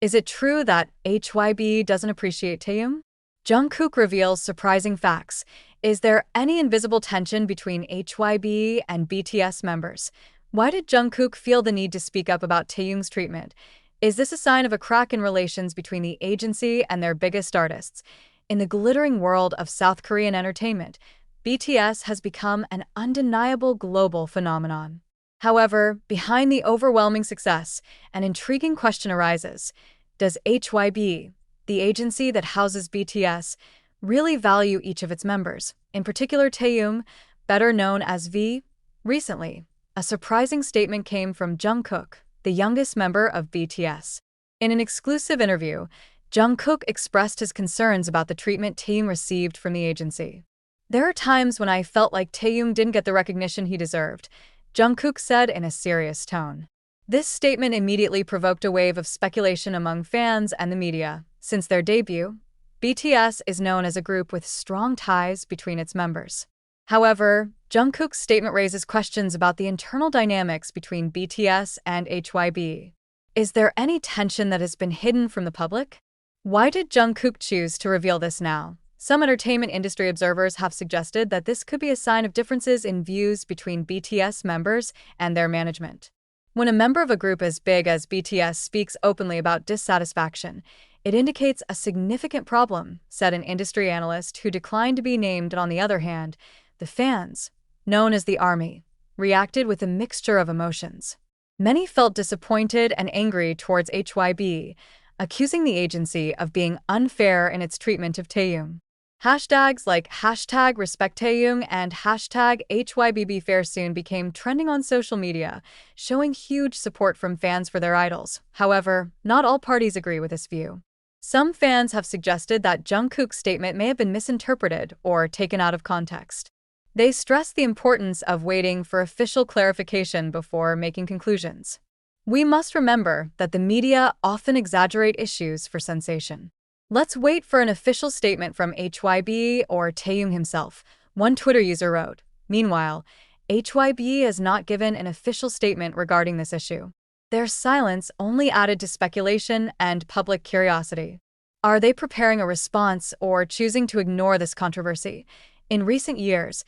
Is it true that Hybe doesn't appreciate Taehyung? Jungkook reveals surprising facts. Is there any invisible tension between Hybe and BTS members? Why did Jungkook feel the need to speak up about Taehyung's treatment? Is this a sign of a crack in relations between the agency and their biggest artists? In the glittering world of South Korean entertainment, BTS has become an undeniable global phenomenon. However, behind the overwhelming success, an intriguing question arises. Does Hybe, the agency that houses BTS, really value each of its members, in particular Taehyung, better known as V? Recently, a surprising statement came from Jungkook, the youngest member of BTS. In an exclusive interview, Jungkook expressed his concerns about the treatment Taehyung received from the agency. "There are times when I felt like Taehyung didn't get the recognition he deserved," Jungkook said in a serious tone. This statement immediately provoked a wave of speculation among fans and the media. Since their debut, BTS is known as a group with strong ties between its members. However, Jungkook's statement raises questions about the internal dynamics between BTS and Hybe. Is there any tension that has been hidden from the public? Why did Jungkook choose to reveal this now? Some entertainment industry observers have suggested that this could be a sign of differences in views between BTS members and their management. When a member of a group as big as BTS speaks openly about dissatisfaction, it indicates a significant problem, said an industry analyst who declined to be named. On the other hand, the fans, known as the ARMY, reacted with a mixture of emotions. Many felt disappointed and angry towards Hybe, accusing the agency of being unfair in its treatment of Taehyung. Hashtags like #RespectTaehyung and #HYBBFair soon became trending on social media, showing huge support from fans for their idols. However, not all parties agree with this view. Some fans have suggested that Jungkook's statement may have been misinterpreted or taken out of context. They stress the importance of waiting for official clarification before making conclusions. We must remember that the media often exaggerate issues for sensation. "Let's wait for an official statement from Hybe or Taehyung himself," one Twitter user wrote. Meanwhile, Hybe has not given an official statement regarding this issue. Their silence only added to speculation and public curiosity. Are they preparing a response or choosing to ignore this controversy? In recent years,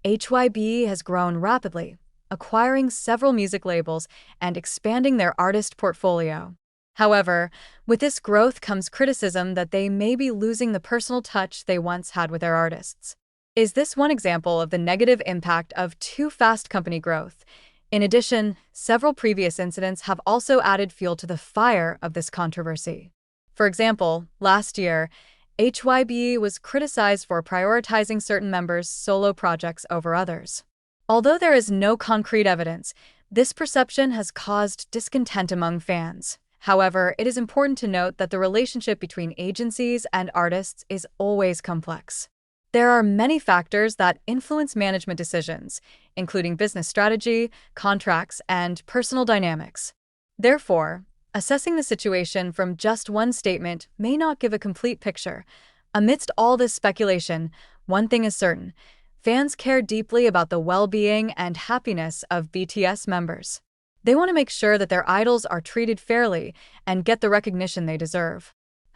Hybe has grown rapidly, acquiring several music labels and expanding their artist portfolio. However, with this growth comes criticism that they may be losing the personal touch they once had with their artists. Is this one example of the negative impact of too fast company growth? In addition, several previous incidents have also added fuel to the fire of this controversy. For example, last year, Hybe was criticized for prioritizing certain members' solo projects over others. Although there is no concrete evidence, this perception has caused discontent among fans. However, it is important to note that the relationship between agencies and artists is always complex. There are many factors that influence management decisions, including business strategy, contracts, and personal dynamics. Therefore, assessing the situation from just one statement may not give a complete picture. Amidst all this speculation, one thing is certain: fans care deeply about the well-being and happiness of BTS members. They want to make sure that their idols are treated fairly and get the recognition they deserve.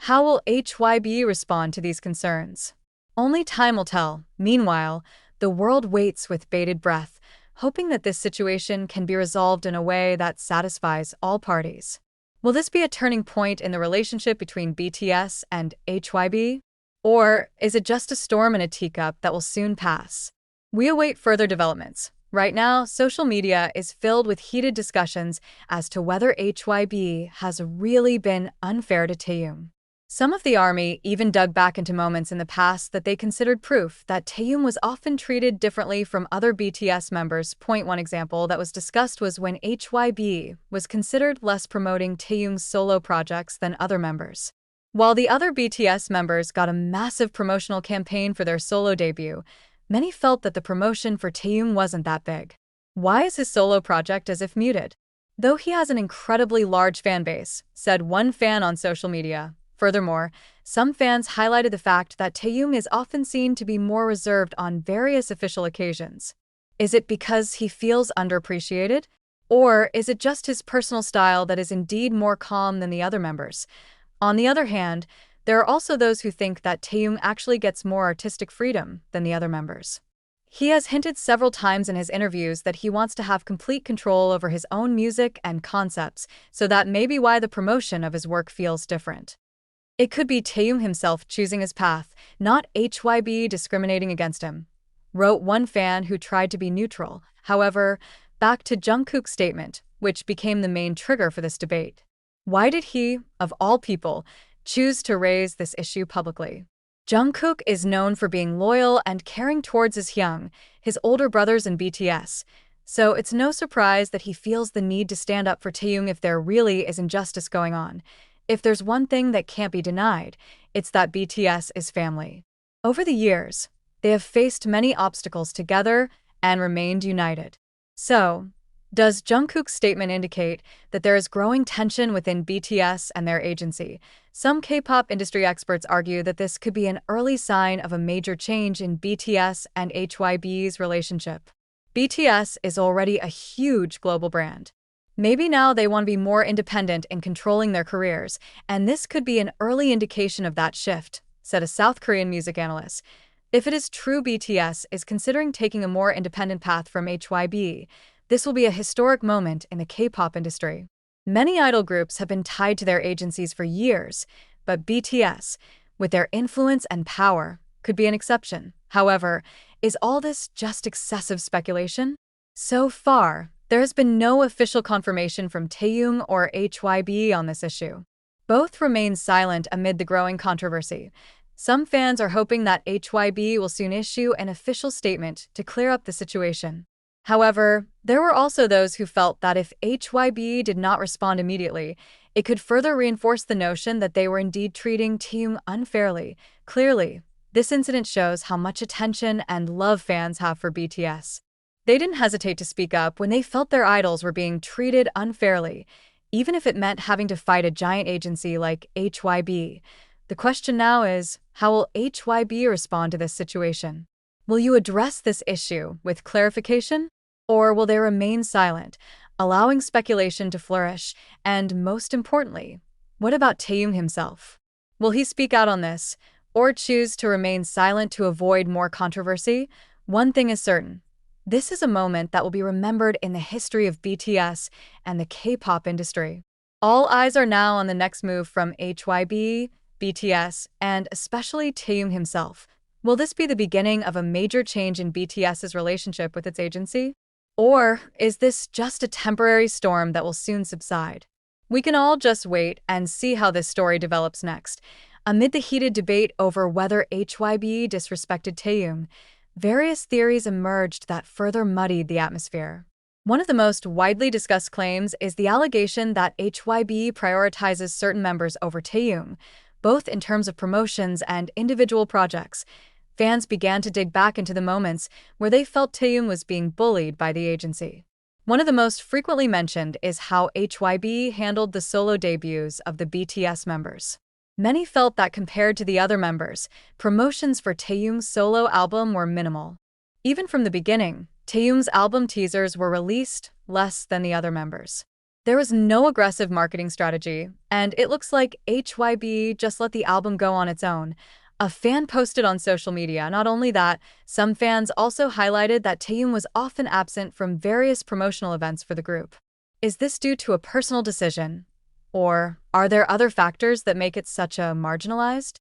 How will Hybe respond to these concerns? Only time will tell. Meanwhile, the world waits with bated breath, hoping that this situation can be resolved in a way that satisfies all parties. Will this be a turning point in the relationship between BTS and Hybe? Or is it just a storm in a teacup that will soon pass? We await further developments. Right now, social media is filled with heated discussions as to whether Hybe has really been unfair to Taehyung. Some of the ARMY even dug back into moments in the past that they considered proof that Taehyung was often treated differently from other BTS members. One example that was discussed was when Hybe was considered less promoting Taehyung's solo projects than other members. While the other BTS members got a massive promotional campaign for their solo debut, many felt that the promotion for Taehyung wasn't that big. Why is his solo project as if muted? Though he has an incredibly large fan base, said one fan on social media. Furthermore, some fans highlighted the fact that Taehyung is often seen to be more reserved on various official occasions. Is it because he feels underappreciated? Or is it just his personal style that is indeed more calm than the other members? On the other hand, there are also those who think that Taehyung actually gets more artistic freedom than the other members. He has hinted several times in his interviews that he wants to have complete control over his own music and concepts, so that may be why the promotion of his work feels different. It could be Taehyung himself choosing his path, not Hybe discriminating against him, wrote one fan who tried to be neutral. However, back to Jungkook's statement, which became the main trigger for this debate. Why did he, of all people, choose to raise this issue publicly? Jungkook is known for being loyal and caring towards his older brothers in BTS, so it's no surprise that he feels the need to stand up for Taehyung if there really is injustice going on. If there's one thing that can't be denied, it's that BTS is family. Over the years, they have faced many obstacles together and remained united. So, does Jungkook's statement indicate that there is growing tension within BTS and their agency? Some K-pop industry experts argue that this could be an early sign of a major change in BTS and Hybe's relationship. BTS is already a huge global brand. Maybe now they want to be more independent in controlling their careers, and this could be an early indication of that shift, said a South Korean music analyst. If it is true BTS is considering taking a more independent path from Hybe, this will be a historic moment in the K-pop industry. Many idol groups have been tied to their agencies for years, but BTS, with their influence and power, could be an exception. However, is all this just excessive speculation? So far, there has been no official confirmation from Taehyung or Hybe on this issue. Both remain silent amid the growing controversy. Some fans are hoping that Hybe will soon issue an official statement to clear up the situation. However, there were also those who felt that if Hybe did not respond immediately, it could further reinforce the notion that they were indeed treating Taehyung unfairly. Clearly, this incident shows how much attention and love fans have for BTS. They didn't hesitate to speak up when they felt their idols were being treated unfairly, even if it meant having to fight a giant agency like Hybe. The question now is, how will Hybe respond to this situation? Will you address this issue with clarification? Or will they remain silent, allowing speculation to flourish? And most importantly, what about Taehyung himself? Will he speak out on this, or choose to remain silent to avoid more controversy? One thing is certain. This is a moment that will be remembered in the history of BTS and the K-pop industry. All eyes are now on the next move from Hybe, BTS, and especially Taehyung himself. Will this be the beginning of a major change in BTS's relationship with its agency? Or is this just a temporary storm that will soon subside? We can all just wait and see how this story develops next. Amid the heated debate over whether Hybe disrespected Taehyung, various theories emerged that further muddied the atmosphere. One of the most widely discussed claims is the allegation that Hybe prioritizes certain members over Taehyung, both in terms of promotions and individual projects. Fans began to dig back into the moments where they felt Taehyung was being bullied by the agency. One of the most frequently mentioned is how Hybe handled the solo debuts of the BTS members. Many felt that compared to the other members, promotions for Taehyung's solo album were minimal. Even from the beginning, Taehyung's album teasers were released less than the other members. There was no aggressive marketing strategy, and it looks like Hybe just let the album go on its own. A fan posted on social media. Not only that, some fans also highlighted that Taehyung was often absent from various promotional events for the group. Is this due to a personal decision? Or are there other factors that make it such a marginalized?